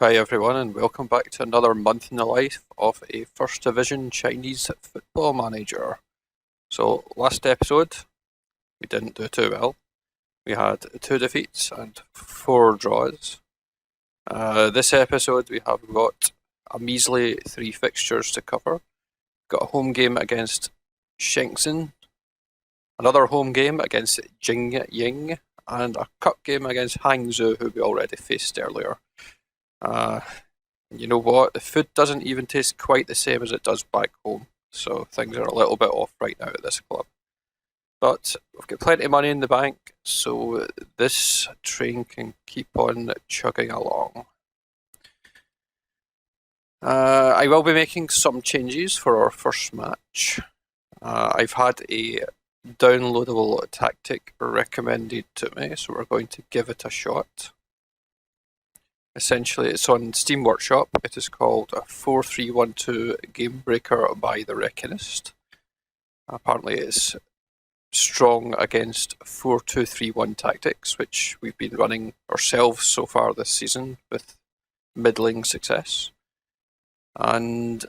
Hi everyone, and welcome back to another month in the life of a First Division Chinese football manager. So last episode, we didn't do too well. We had 2 defeats and 4 draws. This episode we have got a measly 3 fixtures to cover. Got a home game against Shenzhen, another home game against Jingying, and a cup game against Hangzhou, who we already faced earlier. You know what? The food doesn't even taste quite the same as it does back home, so things are a little bit off right now at this club. But we've got plenty of money in the bank, so this train can keep on chugging along. I will be making some changes for our first match. I've had a downloadable tactic recommended to me, so we're going to give it a shot. Essentially, it's on Steam Workshop. It is called a 4-3-1-2 Game Breaker by the Reckonist. Apparently, it's strong against 4-2-3-1 tactics, which we've been running ourselves so far this season with middling success. And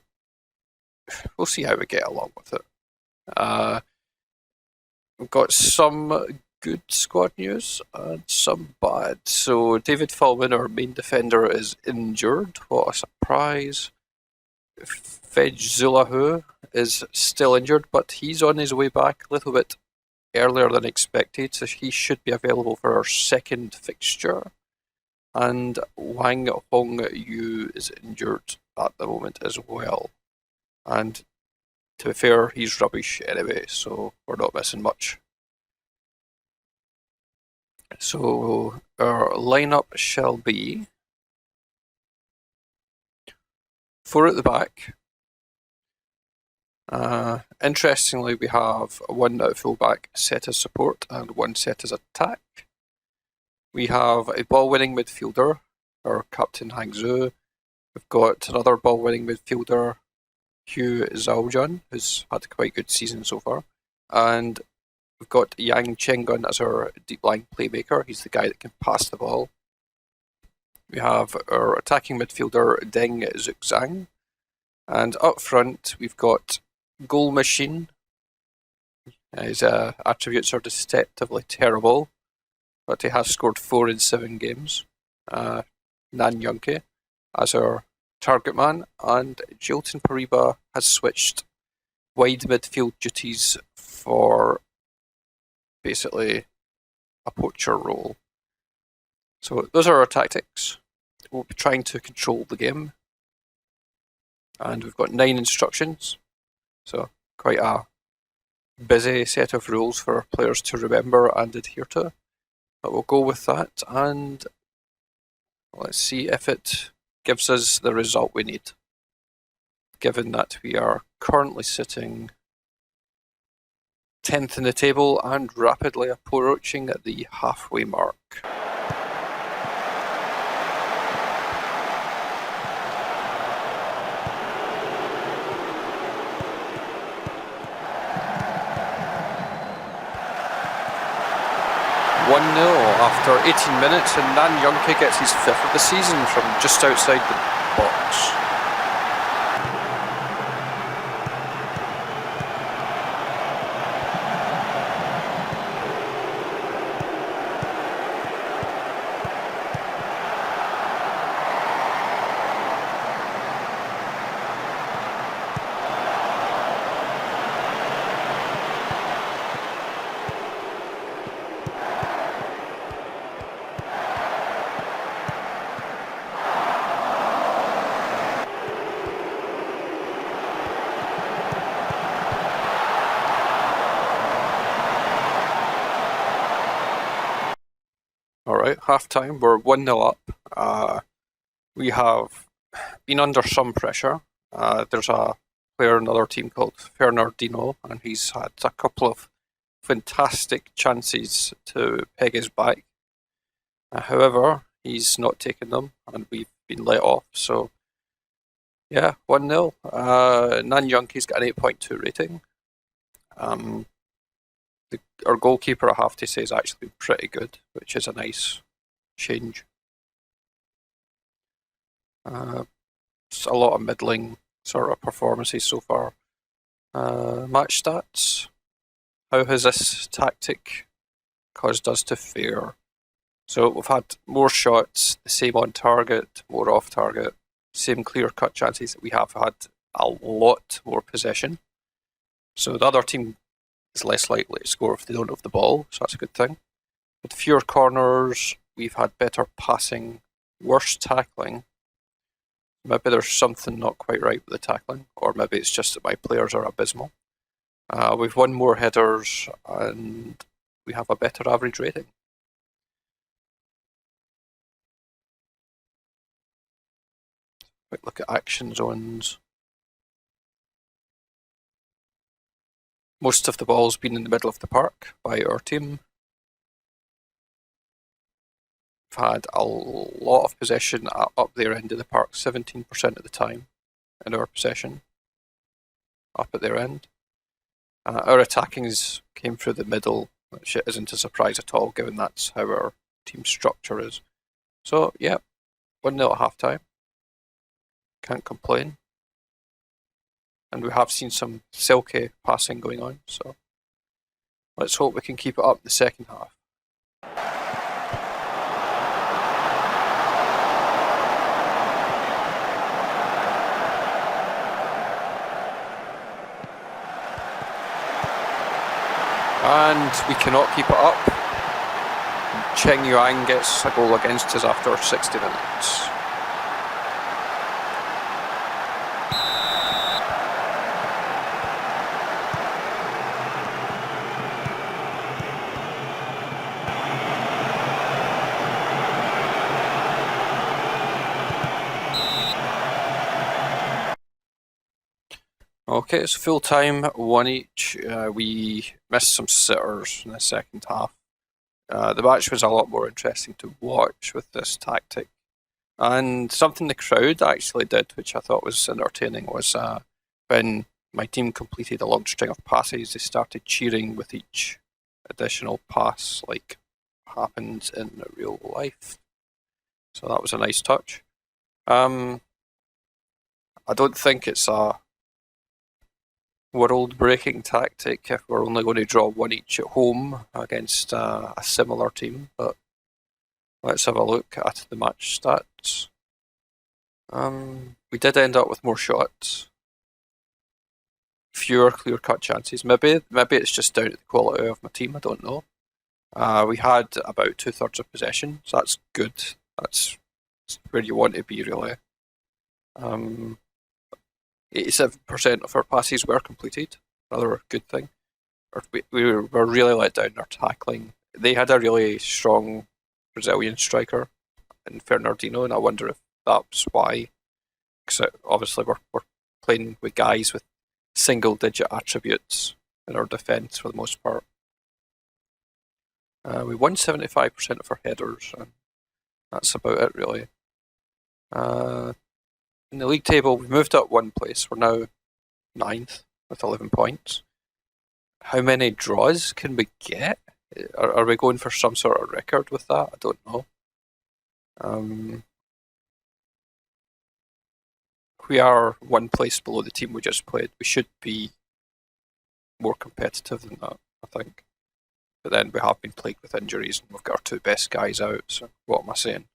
we'll see how we get along with it. We've got some good squad news and some bad. So David Fallman, our main defender, is injured. What a surprise. Fejzulahu is still injured, but he's on his way back a little bit earlier than expected, so he should be available for our second fixture. And Wang Hongyu is injured at the moment as well. And to be fair, he's rubbish anyway, so we're not missing much. So our lineup shall be 4 at the back. Interestingly, we have 1 at fullback set as support and 1 set as attack. We have a ball-winning midfielder, our captain Hangzhou. We've got another ball-winning midfielder, Hu Zhaojun, who's had a quite good season so far. And we've got Yang Chengun as our deep-lying playmaker. He's the guy that can pass the ball. We have our attacking midfielder, Deng Zuxang. And up front, we've got Goal Machine. His attributes are deceptively terrible, but he has scored 4 in 7 games. Nan Yunke as our target man, and Jilton Pariba has switched wide midfield duties for basically a poacher role. So those are our tactics. We'll be trying to control the game. And we've got 9 instructions. So quite a busy set of rules for players to remember and adhere to. But we'll go with that, and let's see if it gives us the result we need. Given that we are currently sitting 10th in the table and rapidly approaching the halfway mark. One 0 after 18 minutes, and Nan Yunke gets his 5th of the season from just outside the box. Alright, half time, we're 1 0 up. We have been under some pressure. There's a player in another team called Fernandino, and he's had a couple of fantastic chances to peg his back. However, he's not taken them, and we've been let off. So, yeah, 1 0. Nan Yunke's got an 8.2 rating. Our goalkeeper, I have to say, is actually pretty good, which is a nice change. It's a lot of middling sort of performances so far. Match stats. How has this tactic caused us to fare? So we've had more shots, the same on target, more off target, same clear-cut chances. We have had a lot more possession. So the other team is less likely to score if they don't have the ball, so that's a good thing. With fewer corners, we've had better passing, worse tackling. Maybe there's something not quite right with the tackling, or maybe it's just that my players are abysmal. We've won more headers, and we have a better average rating. Quick look at action zones. Most of the ball's been in the middle of the park by our team. We've had a lot of possession up their end of the park, 17% of the time in our possession, up at their end. Our attackings came through the middle, which isn't a surprise at all, given that's how our team structure is. So, yeah, 1-0 at half-time. Can't complain. And we have seen some silky passing going on, so let's hope we can keep it up in the second half. And we cannot keep it up. Cheng Yuan gets a goal against us after 60 minutes. Okay, it's full time, 1 each. We missed some sitters in the second half. The match was a lot more interesting to watch with this tactic. And something the crowd actually did, which I thought was entertaining, was when my team completed a long string of passes, they started cheering with each additional pass, like happens in real life. So that was a nice touch. I don't think it's a world-breaking tactic if we're only going to draw 1 each at home against a similar team, but let's have a look at the match stats. We did end up with more shots, fewer clear-cut chances. Maybe it's just down to the quality of my team, I don't know. We had about 2/3 of possession, so that's good. That's where you want to be, really. 87% of our passes were completed, another good thing. We were really let down in our tackling. They had a really strong Brazilian striker in Fernandinho, and I wonder if that's why. Because obviously we're playing with guys with single-digit attributes in our defence for the most part. We won 75% of our headers, and that's about it, really. In the league table, we've moved up 1 place. We're now 9th with 11 points. How many draws can we get? Are we going for some sort of record with that? I don't know. We are 1 place below the team we just played. We should be more competitive than that, I think. But then we have been plagued with injuries and we've got our 2 best guys out, so what am I saying?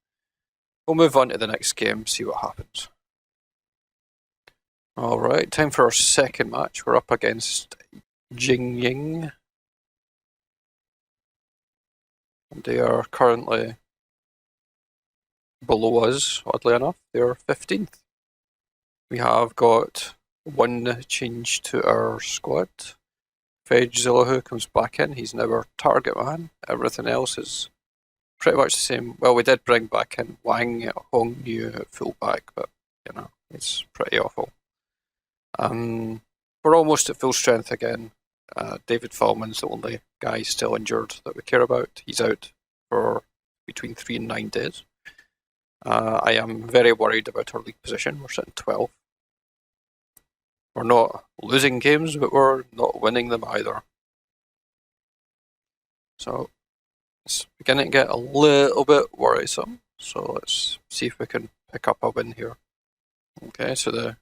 We'll move on to the next game, see what happens. Alright, time for our second match. We're up against Jingying. And they are currently below us, oddly enough. They're 15th. We have got 1 change to our squad. Fej Zillahu comes back in. He's now our target man. Everything else is pretty much the same. Well, we did bring back in Wang Hong Yu at fullback, but you know, it's pretty awful. We're almost at full strength again. David Fallman's the only guy still injured that we care about. He's out for between 3 and 9 days. I am very worried about our league position. We're sitting 12th. We're not losing games, but we're not winning them either. So it's beginning to get a little bit worrisome. So let's see if we can pick up a win here. Okay, so the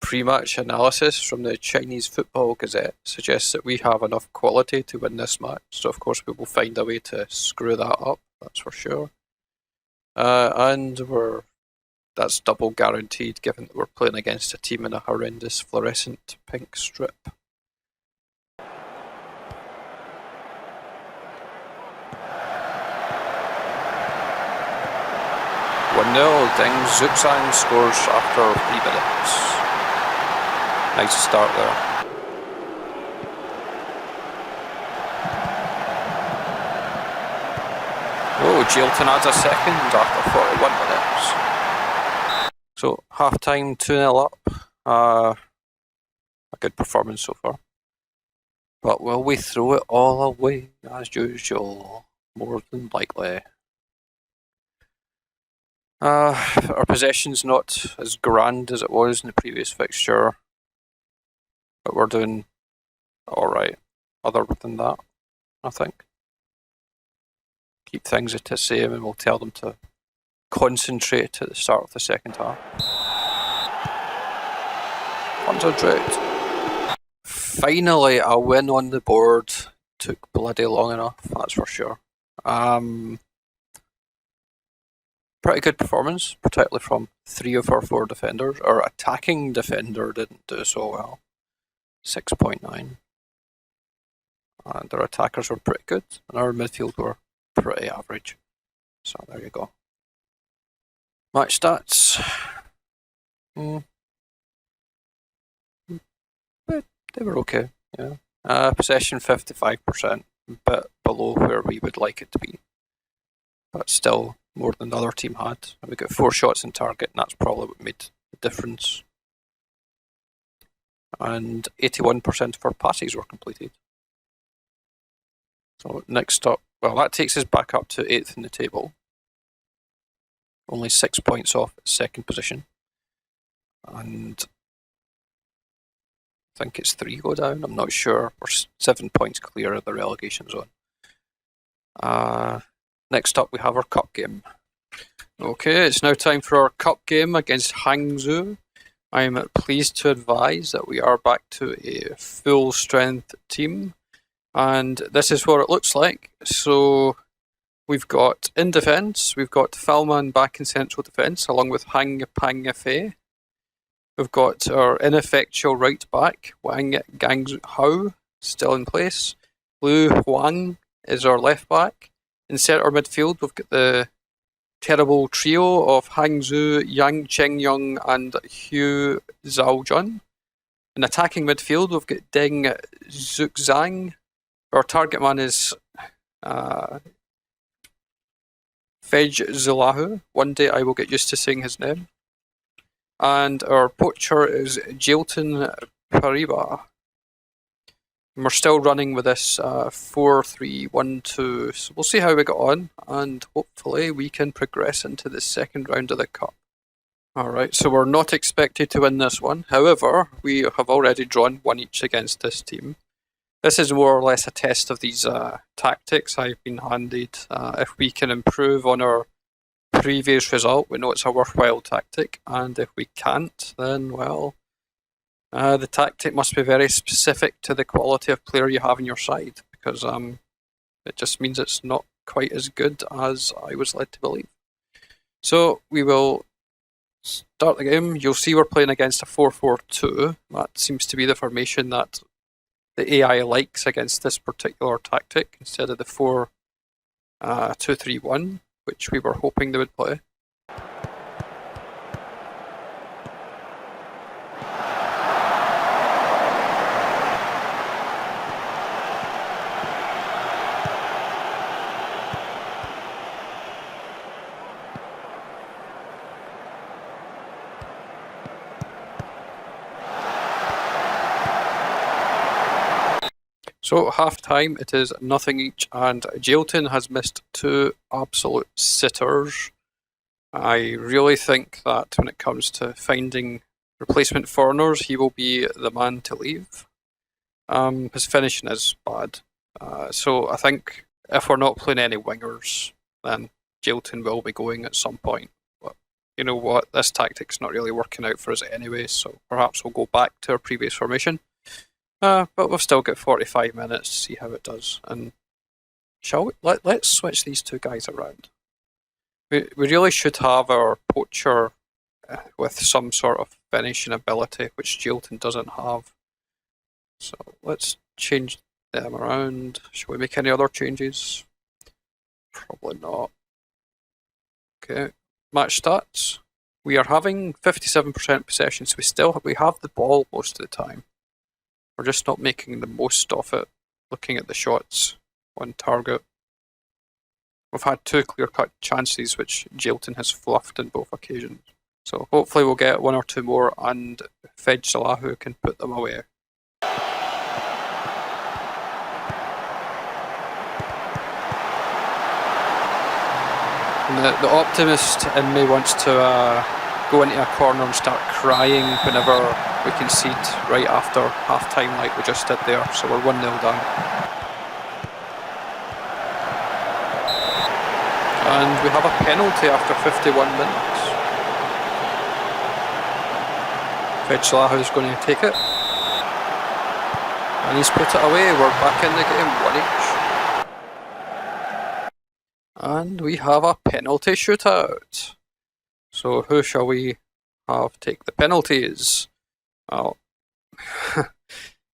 pre-match analysis from the Chinese Football Gazette suggests that we have enough quality to win this match, so of course we will find a way to screw that up, that's for sure. And that's double guaranteed given that we're playing against a team in a horrendous fluorescent pink strip. 1-0, Deng Zuxang scores after 3 minutes. Nice start there. Oh, Jilton adds a second after 41 minutes. So, half-time 2-0 up. A good performance so far. But will we throw it all away as usual? More than likely. Our possession's not as grand as it was in the previous fixture, but we're doing alright other than that, I think. Keep things at the same and we'll tell them to concentrate at the start of the second half. 100. Finally, a win on the board. Took bloody long enough, that's for sure. Pretty good performance, particularly from 3 of our 4 defenders. Our attacking defender didn't do so well. 6.9. And our attackers were pretty good, and our midfield were pretty average. So there you go. Match stats. But they were okay, yeah. Possession 55%, but below where we would like it to be. But still more than the other team had. We got 4 shots in target, and that's probably what made the difference. And 81% of our passes were completed. So next up, well, that takes us back up to 8th in the table. Only 6 points off second position. And I think it's 3 go down, I'm not sure. We're 7 points clear of the relegation zone. Next up, we have our cup game. Okay, it's now time for our cup game against Hangzhou. I am pleased to advise that we are back to a full strength team. And this is what it looks like. So we've got in defence, we've got Falman back in central defence along with Hang Pang Fei. We've got our ineffectual right back, Wang Ganghao, still in place. Liu Huang is our left back. In centre midfield, we've got the terrible trio of Hangzhou, Yang Chengyong, and Hu Zhaojun. In attacking midfield, we've got Deng Zuxang. Our target man is Fej Zulahu. One day I will get used to saying his name. And our poacher is Jilton Pariba. And we're still running with this 4-3-1-2. So we'll see how we get on, and hopefully we can progress into the second round of the cup. Alright, so we're not expected to win this one. However, we have already drawn 1 each against this team. This is more or less a test of these tactics I've been handed. If we can improve on our previous result, we know it's a worthwhile tactic, and if we can't, then, well, the tactic must be very specific to the quality of player you have on your side, because it just means it's not quite as good as I was led to believe. So we will start the game. You'll see we're playing against a 4-4-2. That seems to be the formation that the AI likes against this particular tactic, instead of the 4-2-3-1, which we were hoping they would play. So half-time, it is nothing each, and Jilton has missed 2 absolute sitters. I really think that when it comes to finding replacement foreigners, he will be the man to leave. His finishing is bad. So I think if we're not playing any wingers, then Jilton will be going at some point. But you know what, this tactic's not really working out for us anyway, so perhaps we'll go back to our previous formation. But we've still got 45 minutes to see how it does. And shall we? Let's switch these two guys around. We really should have our poacher with some sort of finishing ability, which Jilton doesn't have. So let's change them around. Shall we make any other changes? Probably not. Okay, match stats. We are having 57% possession, so we have the ball most of the time. We're just not making the most of it, looking at the shots on target. We've had 2 clear-cut chances, which Jilton has fluffed in both occasions. So hopefully we'll get 1 or 2 more, and Salahu can put them away. And the optimist in me wants to go into a corner and start crying whenever we concede right after half-time like we just did there. So we're 1-0 down. And we have a penalty after 51 minutes. Salahu is going to take it. And he's put it away. We're back in the game, 1 each. And we have a penalty shootout. So who shall we have take the penalties? Well,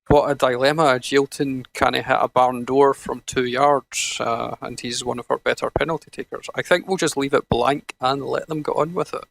what a dilemma. Jilton can't hit a barn door from 2 yards, and he's one of our better penalty takers. I think we'll just leave it blank and let them get on with it.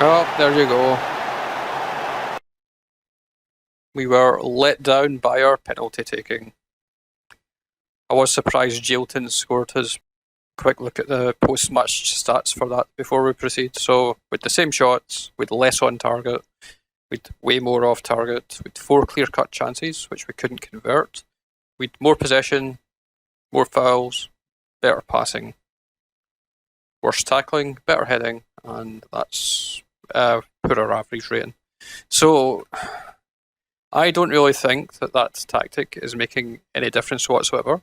Oh, there you go. We were let down by our penalty taking. I was surprised Jilton scored his. Quick look at the post-match stats for that before we proceed. So, with the same shots, with less on target, with way more off target, with 4 clear-cut chances, which we couldn't convert, with more possession, more fouls, better passing, worse tackling, better heading, and that's poorer average rating. So, I don't really think that tactic is making any difference whatsoever.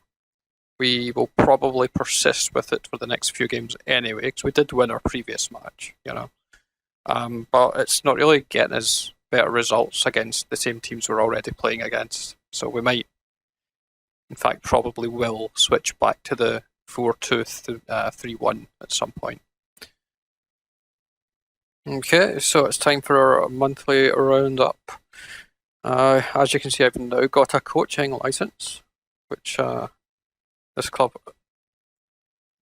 We will probably persist with it for the next few games anyway, because we did win our previous match, you know. But it's not really getting us better results against the same teams we're already playing against. So we might, in fact, probably will switch back to the 4-2-3-1 at some point. Okay, so it's time for our monthly roundup. As you can see, I've now got a coaching license, which this club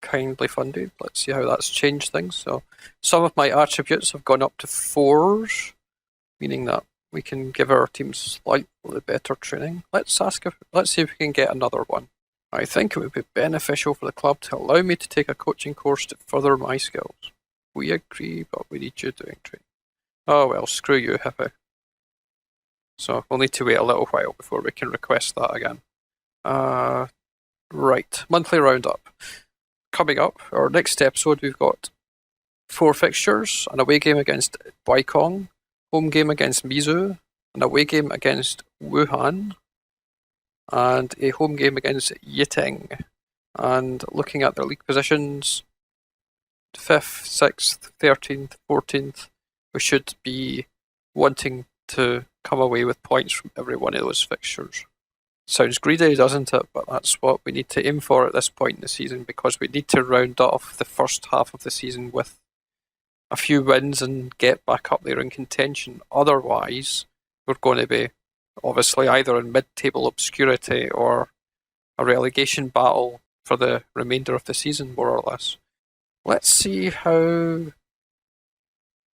kindly funded. Let's see how that's changed things. So some of my attributes have gone up to 4s, meaning that we can give our teams slightly better training. Let's see if we can get another one. I think it would be beneficial for the club to allow me to take a coaching course to further my skills. We agree, but we need you doing training. Oh well, screw you, hippie. So we'll need to wait a little while before we can request that again. Right, monthly roundup. Coming up, our next episode, we've got 4 fixtures: an away game against Baikong, home game against Mizu, an away game against Wuhan, and a home game against Yiting. And looking at their league positions, 5th, 6th, 13th, 14th, we should be wanting to come away with points from every one of those fixtures. Sounds greedy, doesn't it? But that's what we need to aim for at this point in the season, because we need to round off the first half of the season with a few wins and get back up there in contention. Otherwise, we're going to be obviously either in mid-table obscurity or a relegation battle for the remainder of the season, more or less. Let's see how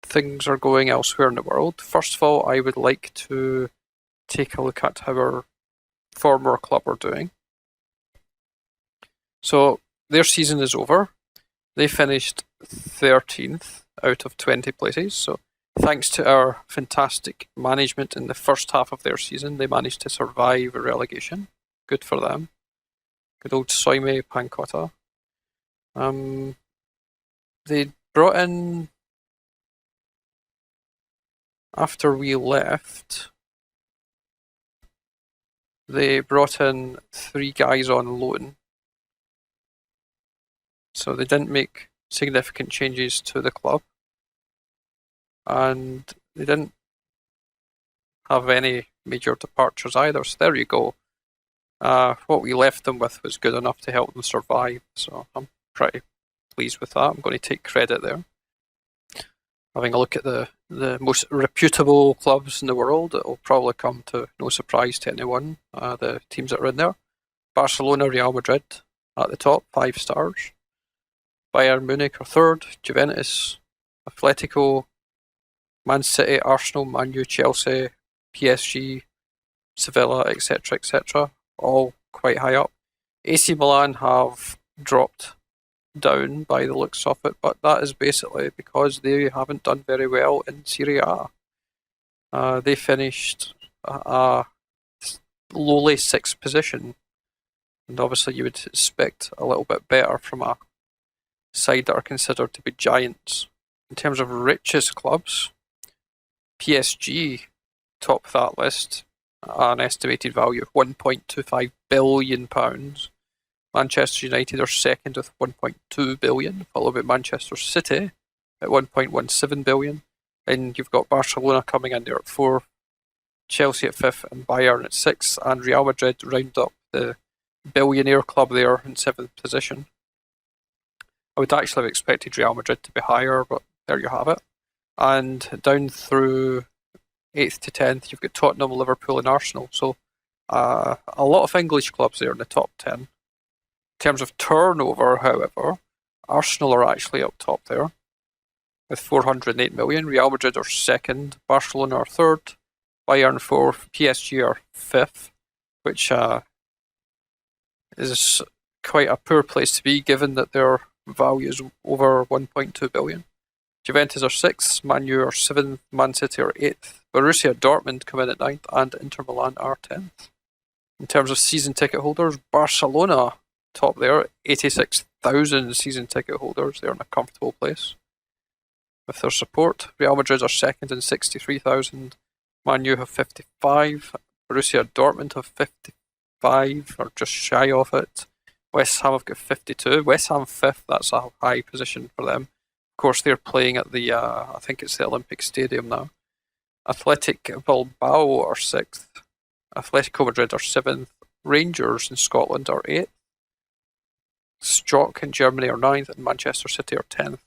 things are going elsewhere in the world. First of all, I would like to take a look at how our former club are doing. So their season is over. They finished 13th out of 20 places. So thanks to our fantastic management in the first half of their season, they managed to survive a relegation. Good for them. Good old Soime Pankota. They brought in, after we left, they brought in 3 guys on loan. So they didn't make significant changes to the club. And they didn't have any major departures either. So there you go. What we left them with was good enough to help them survive. So I'm pretty pleased with that. I'm going to take credit there. Having a look at the most reputable clubs in the world, it will probably come to no surprise to anyone, the teams that are in there. Barcelona, Real Madrid at the top, 5 stars. Bayern Munich are 3rd, Juventus, Atletico, Man City, Arsenal, Man U, Chelsea, PSG, Sevilla, etc., all quite high up. AC Milan have dropped down by the looks of it, but that is basically because they haven't done very well in Serie A. They finished a lowly 6th position, and obviously you would expect a little bit better from a side that are considered to be giants. In terms of richest clubs, PSG top that list at an estimated value of £1.25 billion. Manchester United are second with 1.2 billion, followed by Manchester City at 1.17 billion. And you've got Barcelona coming in there at 4th, Chelsea at 5th, and Bayern at 6th, and Real Madrid round up the billionaire club there in 7th position. I would actually have expected Real Madrid to be higher, but there you have it. And down through 8th to 10th, you've got Tottenham, Liverpool, and Arsenal. So a lot of English clubs there in the top 10. In terms of turnover, however, Arsenal are actually up top there with 408 million. Real Madrid are 2nd, Barcelona are 3rd, Bayern 4th, PSG are 5th, which is quite a poor place to be given that their value is over 1.2 billion. Juventus are 6th, Man U are 7th, Man City are 8th, Borussia Dortmund come in at 9th, and Inter Milan are 10th. In terms of season ticket holders, Barcelona top there, 86,000 season ticket holders. They're in a comfortable place with their support. Real Madrid are 2nd in 63,000. Man U have 55. Borussia Dortmund have 55, or just shy of it. West Ham have got 52. West Ham 5th, that's a high position for them. Of course, they're playing at the, I think it's the Olympic Stadium now. Athletic Bilbao are 6th. Atletico Madrid are 7th. Rangers in Scotland are 8th. Stoke in Germany are 9th, and Manchester City are 10th.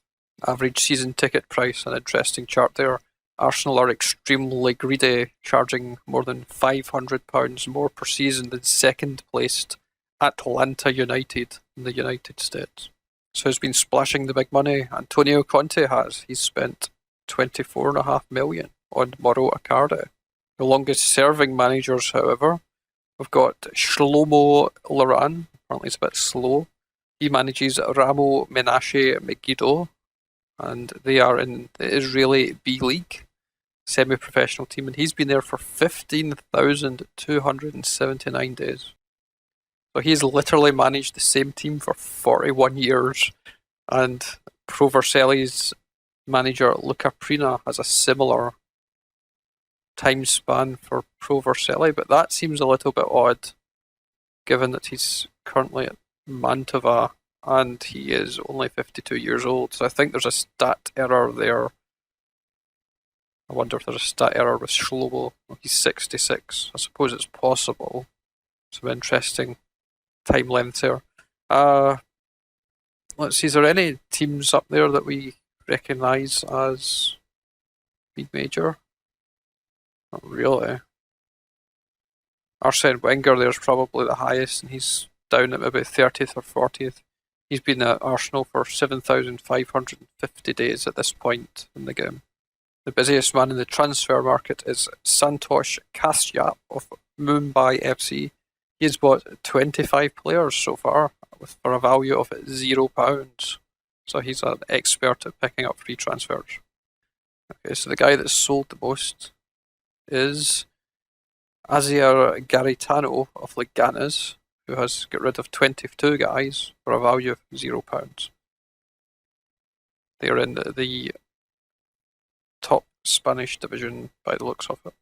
Average season ticket price, an interesting chart there. Arsenal are extremely greedy, charging more than £500 more per season than 2nd placed Atlanta United in the United States. So who's been splashing the big money? Antonio Conte has. He's spent $24.5 million on Mauro Icardi. The longest serving managers, however, we've got Shlomo Loran, Apparently he's a bit slow. He manages Ramo Menashe Megiddo, and they are in the Israeli B League, semi-professional team, and he's been there for 15,279 days. So he's literally managed the same team for 41 years, and Pro Vercelli's manager Luca Prina has a similar time span for Pro Vercelli, but that seems a little bit odd, given that he's currently at Mantova and he is only 52 years old. So I think there's a stat error there. I wonder if there's a stat error with Schlobo. Well, he's 66. I suppose it's possible. Some interesting time lengths there. Let's see, is there any teams up there that we recognise as big major? Not really. Arsene Wenger there's probably the highest, and he's down at maybe 30th or 40th. He's been at Arsenal for 7,550 days at this point in the game. The busiest man in the transfer market is Santosh Kashyap of Mumbai FC. He has bought 25 players so far for a value of £0. So he's an expert at picking up free transfers. Okay, so the guy that's sold the most is Azir Garitano of Leganes, who has got rid of 22 guys for a value of £0. They're in the top Spanish division by the looks of it.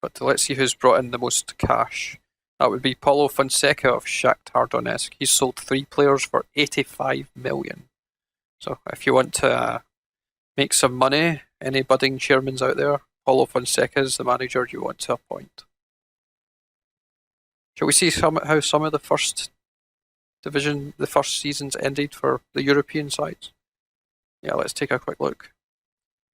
But let's see who's brought in the most cash. That would be Paulo Fonseca of Shakhtar Donetsk. He's sold 3 players for 85 million. So if you want to make some money, any budding chairmans out there, Paulo Fonseca is the manager you want to appoint. Shall we see how some of the first division, the first seasons ended for the European sides? Yeah, let's take a quick look.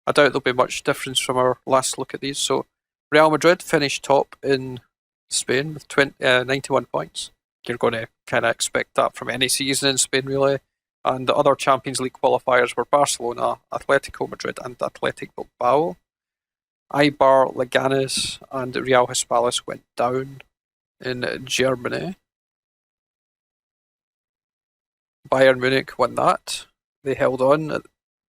I doubt there'll be much difference from our last look at these. So Real Madrid finished top in Spain with 91 points. You're going to kind of expect that from any season in Spain, really. And the other Champions League qualifiers were Barcelona, Atletico Madrid, and Athletic Bilbao. Eibar, Leganes, and Real Hispalis went down in Germany. Bayern Munich won that. They held on at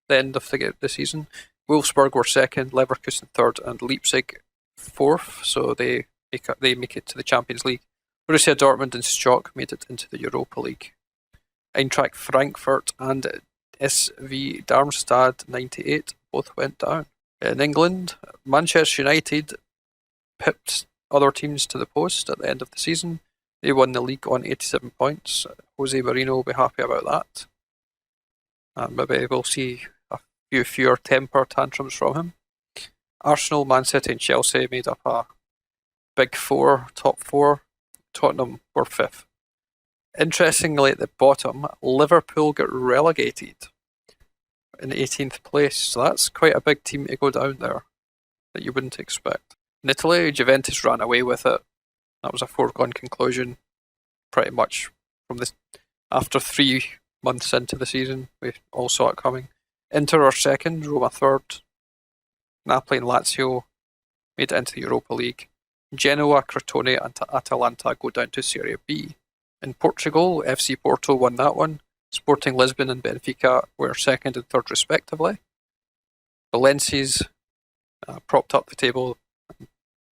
the end of the season. Wolfsburg were second, Leverkusen third, and Leipzig fourth. So they make it to the Champions League. Borussia Dortmund and Stoke made it into the Europa League. Eintracht Frankfurt and SV Darmstadt 98 both went down. In England, Manchester United pipped other teams to the post at the end of the season. They won the league on 87 points. Jose Mourinho will be happy about that. And maybe we'll see a few fewer temper tantrums from him. Arsenal, Man City and Chelsea made up a big four, top four. Tottenham were fifth. Interestingly, at the bottom, Liverpool got relegated in 18th place. So that's quite a big team to go down there that you wouldn't expect. In Italy, Juventus ran away with it. That was a foregone conclusion, pretty much from this. After 3 months into the season, we all saw it coming. Inter are second, Roma third. Napoli and Lazio made it into the Europa League. Genoa, Crotone, and Atalanta go down to Serie B. In Portugal, FC Porto won that one. Sporting Lisbon and Benfica were second and third respectively. Valencia's propped up the table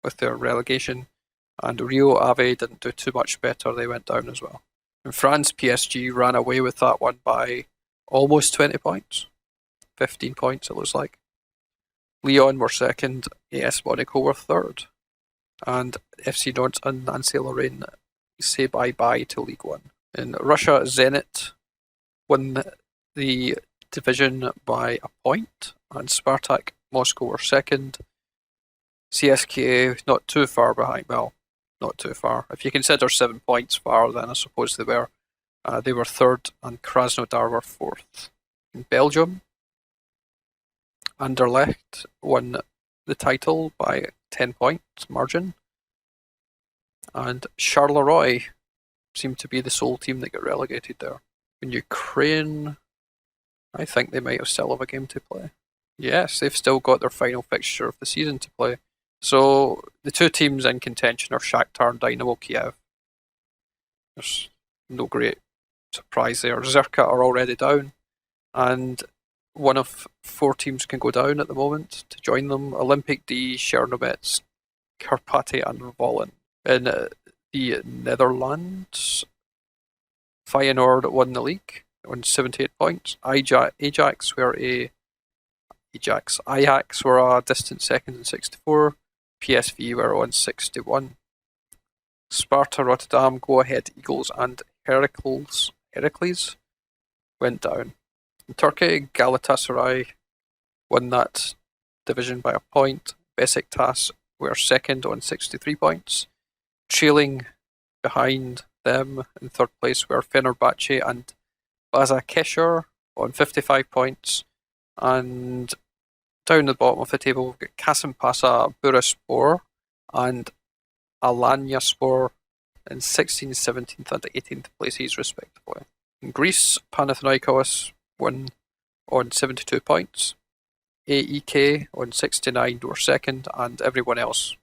with their relegation, and Rio Ave didn't do too much better, they went down as well. In France, PSG ran away with that one by almost 20 points. 15 points it looks like. Lyon were second, AS Monaco were third. And FC Nantes and Nancy Lorraine say bye-bye to League One. In Russia, Zenit won the division by a point, and Spartak Moscow were second. CSKA not too far behind, well, not too far. If you consider 7 points far, then I suppose they were. They were third, and Krasnodar were fourth. In Belgium, Anderlecht won the title by 10 points margin, and Charleroi seemed to be the sole team that got relegated there. In Ukraine, I think they might still have a game to play. Yes, they've still got their final fixture of the season to play. So the two teams in contention are Shakhtar and Dynamo Kiev. There's no great surprise there. Zerka are already down, and one of 4 teams can go down at the moment to join them. Olympic D, Chernomets, Karpati and Vollen. In the Netherlands, Feyenoord won the league on 78 points. Ajax were a distant second on 64. PSV were on 61. Sparta, Rotterdam, Go Ahead Eagles and Heracles went down. In Turkey, Galatasaray won that division by a point. Besiktas were second on 63 points. Trailing behind them in third place were Fenerbahce and Başakşehir on 55 points. And down the bottom of the table, we've got Kasımpaşa, Bursaspor and Alanyaspor in 16th, 17th and 18th places respectively. In Greece, Panathinaikos won on 72 points. AEK on 69 were second, and everyone else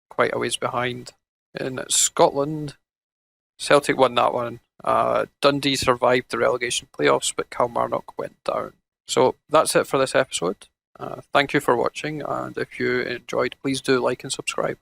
quite a ways behind. In Scotland, Celtic won that one. Dundee survived the relegation playoffs, but Kilmarnock went down. So that's it for this episode. Thank you for watching, and if you enjoyed, please do like and subscribe.